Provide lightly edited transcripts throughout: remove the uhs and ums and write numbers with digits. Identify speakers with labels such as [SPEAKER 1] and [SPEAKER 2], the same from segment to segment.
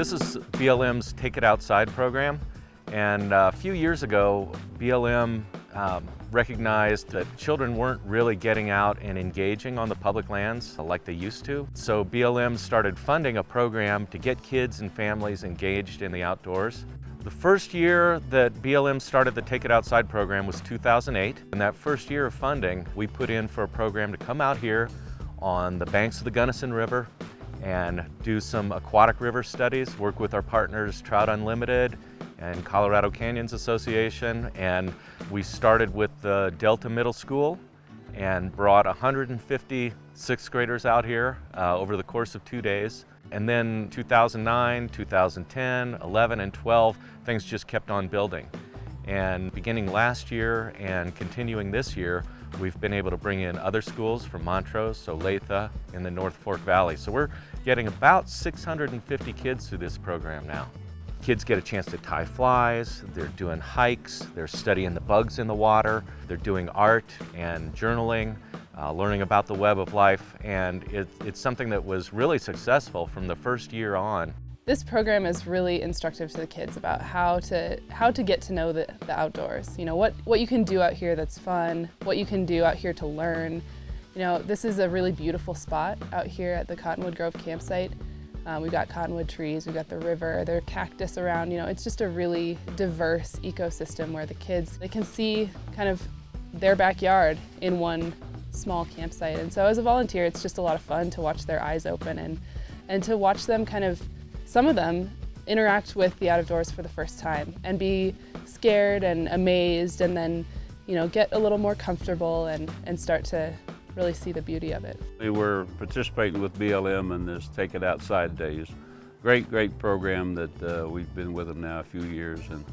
[SPEAKER 1] This is BLM's Take It Outside program, and a few years ago, BLM recognized that children weren't really getting out and engaging on the public lands like they used to. So BLM started funding a program to get kids and families engaged in the outdoors. The first year that BLM started the Take It Outside program was 2008. In that first year of funding, we put in for a program to come out here on the banks of the Gunnison River and do some aquatic river studies, work with our partners Trout Unlimited and Colorado Canyons Association. And we started with the Delta Middle School and brought 150 sixth graders out here over the course of 2 days. And then 2009, 2010, 11, and 12, things just kept on building. And beginning last year and continuing this year, we've been able to bring in other schools from Montrose, Olathe, in the North Fork Valley. So we're getting about 650 kids through this program now. Kids get a chance to tie flies, they're doing hikes, they're studying the bugs in the water, they're doing art and journaling, learning about the web of life, and it's something that was really successful from the first year on.
[SPEAKER 2] This program is really instructive to the kids about how to get to know the outdoors. You know, what you can do out here that's fun, what you can do out here to learn. You know, this is a really beautiful spot out here at the Cottonwood Grove campsite. We've got cottonwood trees, we've got the river, there are cactus around. You know, it's just a really diverse ecosystem where the kids, they can see kind of their backyard in one small campsite. And so as a volunteer, it's just a lot of fun to watch their eyes open and to watch them kind of, some of them, interact with the outdoors for the first time and be scared and amazed, and then, you know, get a little more comfortable and start to really see the beauty of it.
[SPEAKER 3] We were participating with BLM in this Take It Outside days. Great program that we've been with them now a few years, and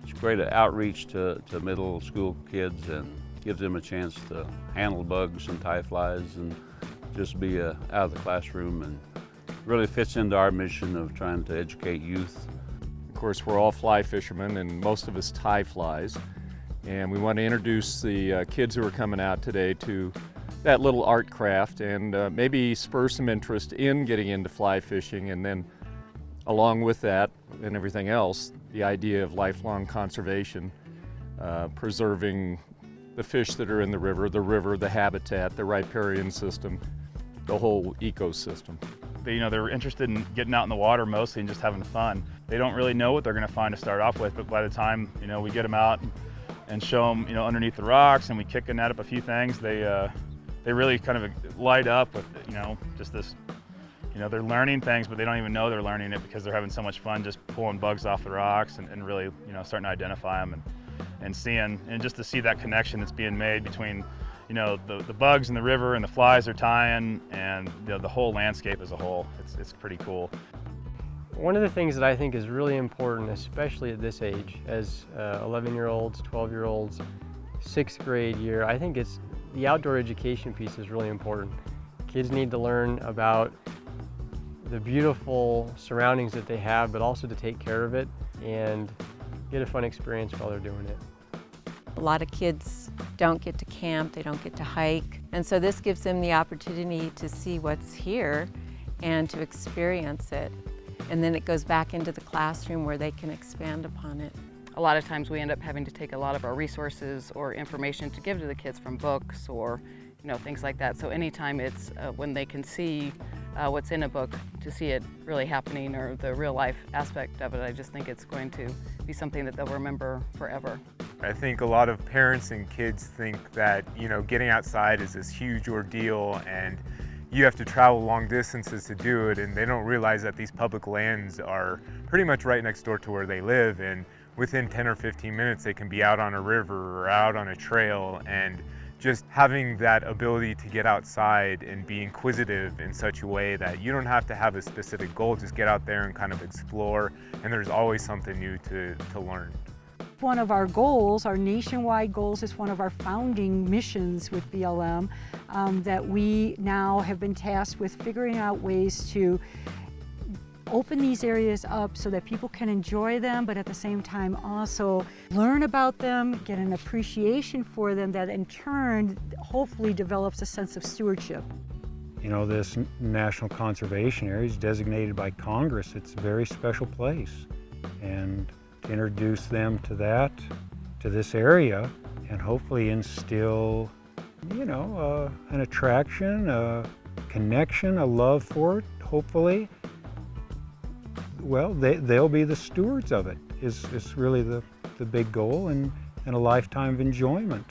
[SPEAKER 3] it's great outreach to middle school kids and gives them a chance to handle bugs and tie flies and just be out of the classroom, and really fits into our mission of trying to educate youth.
[SPEAKER 4] Of course, we're all fly fishermen and most of us tie flies, and we want to introduce the kids who are coming out today to that little art craft and maybe spur some interest in getting into fly fishing, and then along with that and everything else, the idea of lifelong conservation, preserving the fish that are in the river, the habitat, the riparian system, the whole ecosystem.
[SPEAKER 5] They're interested in getting out in the water mostly and just having fun. They don't really know what they're going to find to start off with, but by the time we get them out and show them underneath the rocks, and we kick and net up a few things, they really kind of light up with just this. They're learning things, but they don't even know they're learning it because they're having so much fun just pulling bugs off the rocks and really starting to identify them and seeing, and just to see that connection that's being made between the bugs in the river and the flies they're tying, and the whole landscape as a whole. It's pretty cool.
[SPEAKER 6] One of the things that I think is really important, especially at this age, as 11-year-olds, 12-year-olds, 6th grade year, I think it's the outdoor education piece is really important. Kids need to learn about the beautiful surroundings that they have, but also to take care of it and get a fun experience while they're doing it.
[SPEAKER 7] A lot of kids don't get to camp, they don't get to hike, and so this gives them the opportunity to see what's here and to experience it. And then it goes back into the classroom where they can expand upon it.
[SPEAKER 8] A lot of times we end up having to take a lot of our resources or information to give to the kids from books or things like that. So anytime it's when they can see what's in a book, to see it really happening, or the real life aspect of it, I just think it's going to be something that they'll remember forever.
[SPEAKER 9] I think a lot of parents and kids think that getting outside is this huge ordeal and you have to travel long distances to do it, and they don't realize that these public lands are pretty much right next door to where they live, and within 10 or 15 minutes they can be out on a river or out on a trail. And just having that ability to get outside and be inquisitive in such a way that you don't have to have a specific goal, just get out there and kind of explore, and there's always something new to learn.
[SPEAKER 10] One of our goals, our nationwide goals, is one of our founding missions with BLM, that we now have been tasked with figuring out ways to open these areas up so that people can enjoy them, but at the same time also learn about them, get an appreciation for them that in turn hopefully develops a sense of stewardship.
[SPEAKER 11] you know, this National Conservation Area is designated by Congress. It's a very special place. And to introduce them to that, to this area, and hopefully instill, you know, an attraction, a connection, a love for it, hopefully. Well, they'll be the stewards of it, is really the big goal, and a lifetime of enjoyment.